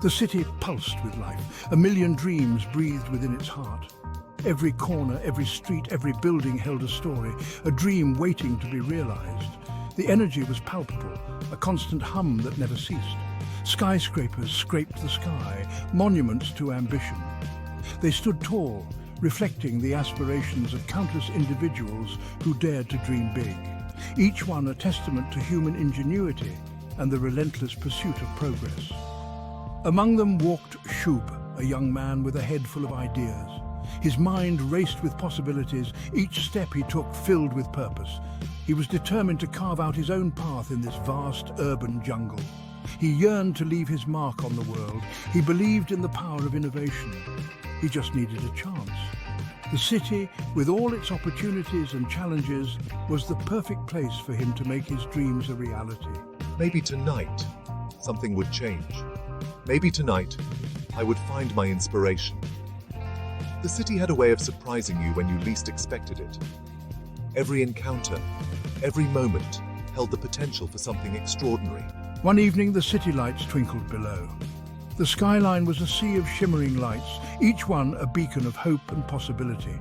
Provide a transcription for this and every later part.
The city pulsed with life. A million dreams breathed within its heart. Every corner, every street, every building held a story, a dream waiting to be realized. The energy was palpable, a constant hum that never ceased. Skyscrapers scraped the sky, monuments to ambition. They stood tall, reflecting the aspirations of countless individuals who dared to dream big, each one a testament to human ingenuity and the relentless pursuit of progress. Among them walked Shub, a young man with a head full of ideas. His mind raced with possibilities, each step he took filled with purpose. He was determined to carve out his own path in this vast urban jungle. He yearned to leave his mark on the world. He believed in the power of innovation. He just needed a chance. The city, with all its opportunities and challenges, was the perfect place for him to make his dreams a reality. Maybe tonight, something would change. Maybe tonight, I would find my inspiration. The city had a way of surprising you when you least expected it. Every encounter, every moment, held the potential for something extraordinary. One evening, the city lights twinkled below. The skyline was a sea of shimmering lights, each one a beacon of hope and possibility.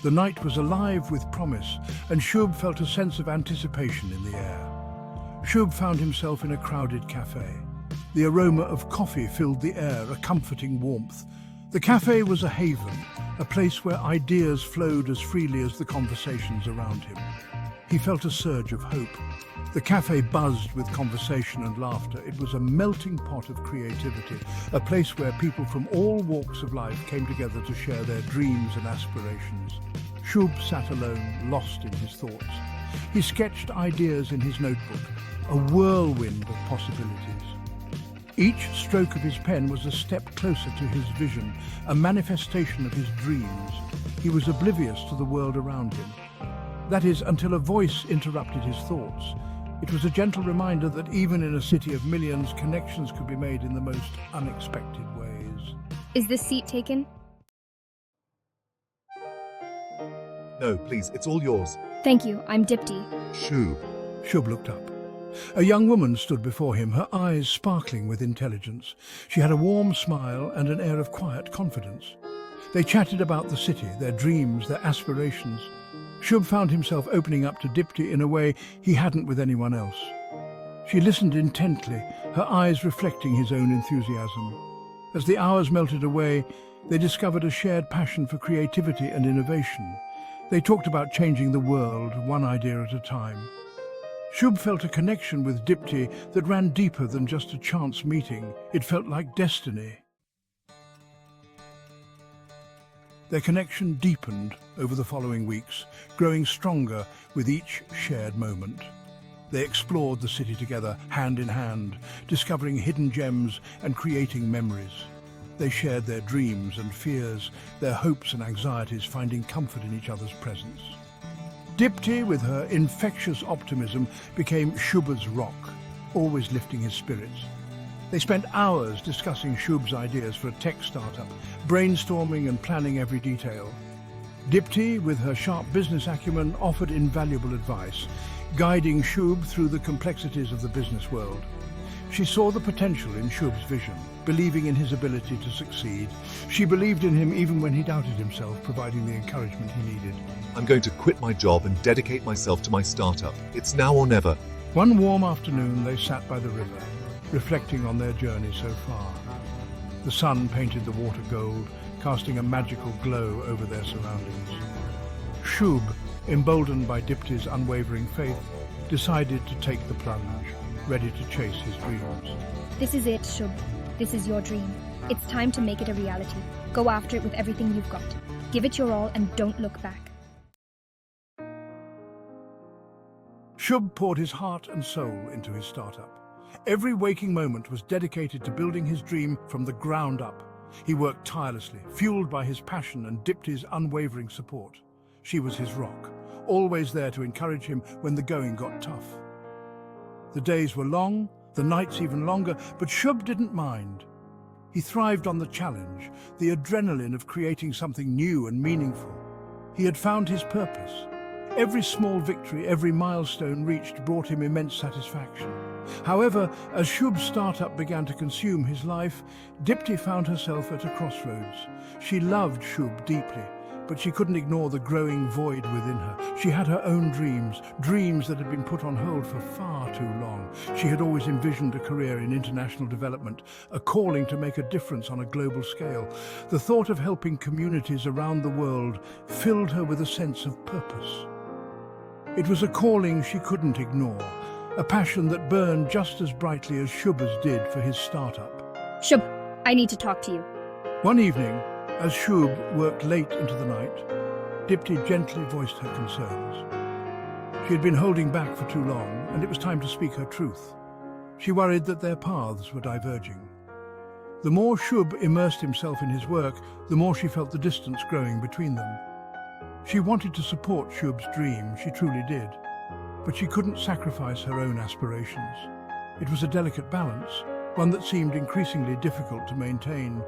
The night was alive with promise, and Shub felt a sense of anticipation in the air. Shub found himself in a crowded cafe. The aroma of coffee filled the air, a comforting warmth. The cafe was a haven, a place where ideas flowed as freely as the conversations around him. He felt a surge of hope. The cafe buzzed with conversation and laughter. It was a melting pot of creativity, a place where people from all walks of life came together to share their dreams and aspirations. Shub sat alone, lost in his thoughts. He sketched ideas in his notebook, a whirlwind of possibilities. Each stroke of his pen was a step closer to his vision, a manifestation of his dreams. He was oblivious to the world around him. That is, until a voice interrupted his thoughts. It was a gentle reminder that even in a city of millions, connections could be made in the most unexpected ways. Is this seat taken? No, please, it's all yours. Thank you, I'm Dipti. Shub. Shub looked up. A young woman stood before him, her eyes sparkling with intelligence. She had a warm smile and an air of quiet confidence. They chatted about the city, their dreams, their aspirations. Shub found himself opening up to Dipti in a way he hadn't with anyone else. She listened intently, her eyes reflecting his own enthusiasm. As the hours melted away, they discovered a shared passion for creativity and innovation. They talked about changing the world, one idea at a time. Shub felt a connection with Dipti that ran deeper than just a chance meeting. It felt like destiny. Their connection deepened over the following weeks, growing stronger with each shared moment. They explored the city together, hand in hand, discovering hidden gems and creating memories. They shared their dreams and fears, their hopes and anxieties, finding comfort in each other's presence. Dipti, with her infectious optimism, became Shub's rock, always lifting his spirits. They spent hours discussing Shub's ideas for a tech startup, brainstorming and planning every detail. Dipti, with her sharp business acumen, offered invaluable advice, guiding Shub through the complexities of the business world. She saw the potential in Shub's vision, believing in his ability to succeed. She believed in him even when he doubted himself, providing the encouragement he needed. I'm going to quit my job and dedicate myself to my startup. It's now or never. One warm afternoon, they sat by the river, reflecting on their journey so far. The sun painted the water gold, casting a magical glow over their surroundings. Shub, emboldened by Dipti's unwavering faith, decided to take the plunge, ready to chase his dreams. This is it, Shub. This is your dream. It's time to make it a reality. Go after it with everything you've got. Give it your all and don't look back. Shub poured his heart and soul into his startup. Every waking moment was dedicated to building his dream from the ground up. He worked tirelessly, fueled by his passion and Dipti's unwavering support. She was his rock, always there to encourage him when the going got tough. The days were long, the nights even longer, but Shub didn't mind. He thrived on the challenge, the adrenaline of creating something new and meaningful. He had found his purpose. Every small victory, every milestone reached brought him immense satisfaction. However, as Shub's startup began to consume his life, Dipti found herself at a crossroads. She loved Shub deeply, but she couldn't ignore the growing void within her. She had her own dreams, dreams that had been put on hold for far too long. She had always envisioned a career in international development, a calling to make a difference on a global scale. The thought of helping communities around the world filled her with a sense of purpose. It was a calling she couldn't ignore, a passion that burned just as brightly as Shub's did for his startup. Shub, I need to talk to you. One evening, as Shub worked late into the night, Dipti gently voiced her concerns. She had been holding back for too long, and it was time to speak her truth. She worried that their paths were diverging. The more Shub immersed himself in his work, the more she felt the distance growing between them. She wanted to support Shub's dream, she truly did, but she couldn't sacrifice her own aspirations. It was a delicate balance, one that seemed increasingly difficult to maintain.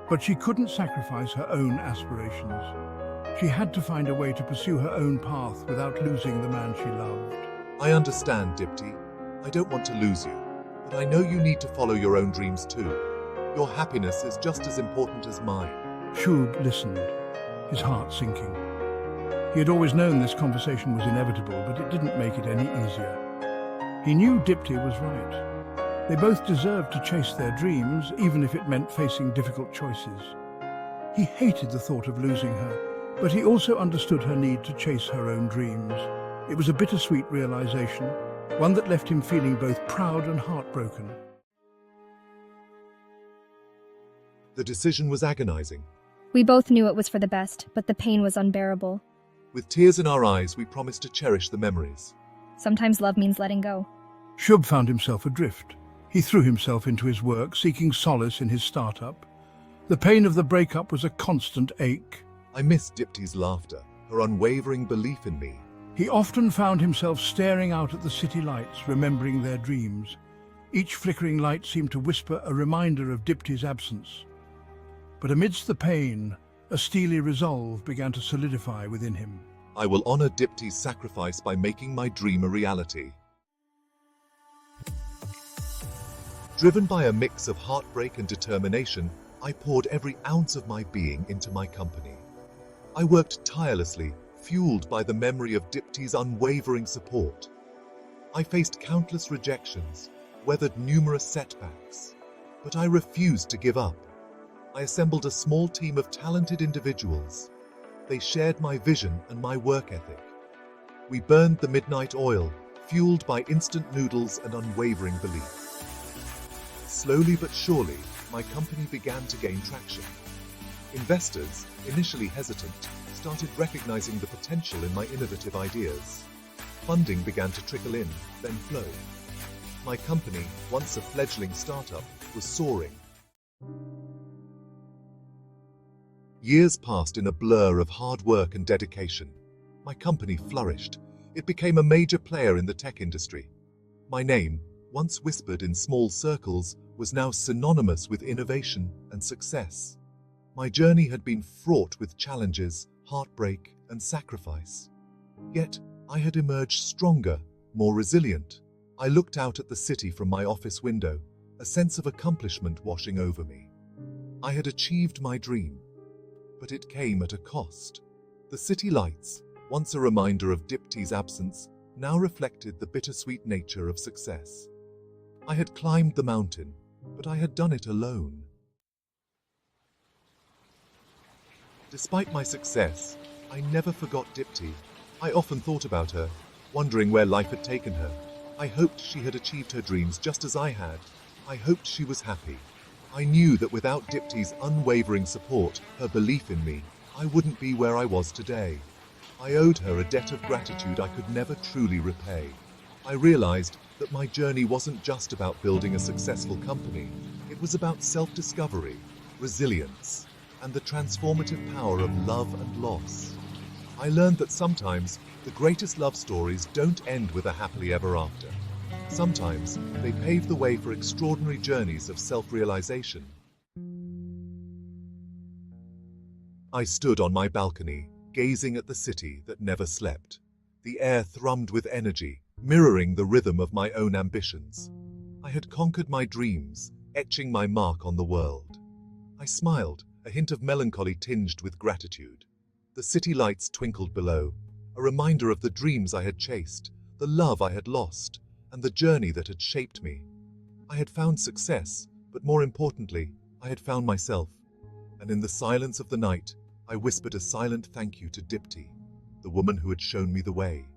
But she couldn't sacrifice her own aspirations. She had to find a way to pursue her own path without losing the man she loved. I understand, Dipti. I don't want to lose you, but I know you need to follow your own dreams too. Your happiness is just as important as mine. Shub listened, his heart sinking. He had always known this conversation was inevitable, but it didn't make it any easier. He knew Dipti was right. They both deserved to chase their dreams, even if it meant facing difficult choices. He hated the thought of losing her, but he also understood her need to chase her own dreams. It was a bittersweet realization, one that left him feeling both proud and heartbroken. The decision was agonizing. We both knew it was for the best, but the pain was unbearable. With tears in our eyes, we promised to cherish the memories. Sometimes love means letting go. Shub found himself adrift. He threw himself into his work, seeking solace in his startup. The pain of the breakup was a constant ache. I missed Dipti's laughter, her unwavering belief in me. He often found himself staring out at the city lights, remembering their dreams. Each flickering light seemed to whisper a reminder of Dipti's absence. But amidst the pain, a steely resolve began to solidify within him. I will honor Dipti's sacrifice by making my dream a reality. Driven by a mix of heartbreak and determination, I poured every ounce of my being into my company. I worked tirelessly, fueled by the memory of Dipti's unwavering support. I faced countless rejections, weathered numerous setbacks, but I refused to give up. I assembled a small team of talented individuals. They shared my vision and my work ethic. We burned the midnight oil, fueled by instant noodles and unwavering belief. Slowly but surely, my company began to gain traction. Investors, initially hesitant, started recognizing the potential in my innovative ideas. Funding began to trickle in, then flow. My company, once a fledgling startup, was soaring. Years passed in a blur of hard work and dedication. My company flourished. It became a major player in the tech industry. My name, once whispered in small circles, was now synonymous with innovation and success. My journey had been fraught with challenges, heartbreak, and sacrifice. Yet, I had emerged stronger, more resilient. I looked out at the city from my office window, a sense of accomplishment washing over me. I had achieved my dream, but it came at a cost. The city lights, once a reminder of Dipti's absence, now reflected the bittersweet nature of success. I had climbed the mountain, but I had done it alone. Despite my success, I never forgot Dipti. I often thought about her, wondering where life had taken her. I hoped she had achieved her dreams just as I had. I hoped she was happy. I knew that without Dipti's unwavering support, her belief in me, I wouldn't be where I was today. I owed her a debt of gratitude I could never truly repay. I realized that my journey wasn't just about building a successful company. It was about self-discovery, resilience, and the transformative power of love and loss. I learned that sometimes the greatest love stories don't end with a happily ever after. Sometimes they pave the way for extraordinary journeys of self-realization. I stood on my balcony, gazing at the city that never slept. The air thrummed with energy, mirroring the rhythm of my own ambitions. I had conquered my dreams, etching my mark on the world. I smiled, a hint of melancholy tinged with gratitude. The city lights twinkled below, a reminder of the dreams I had chased, the love I had lost, and the journey that had shaped me. I had found success, but more importantly, I had found myself. And in the silence of the night, I whispered a silent thank you to Dipti, the woman who had shown me the way.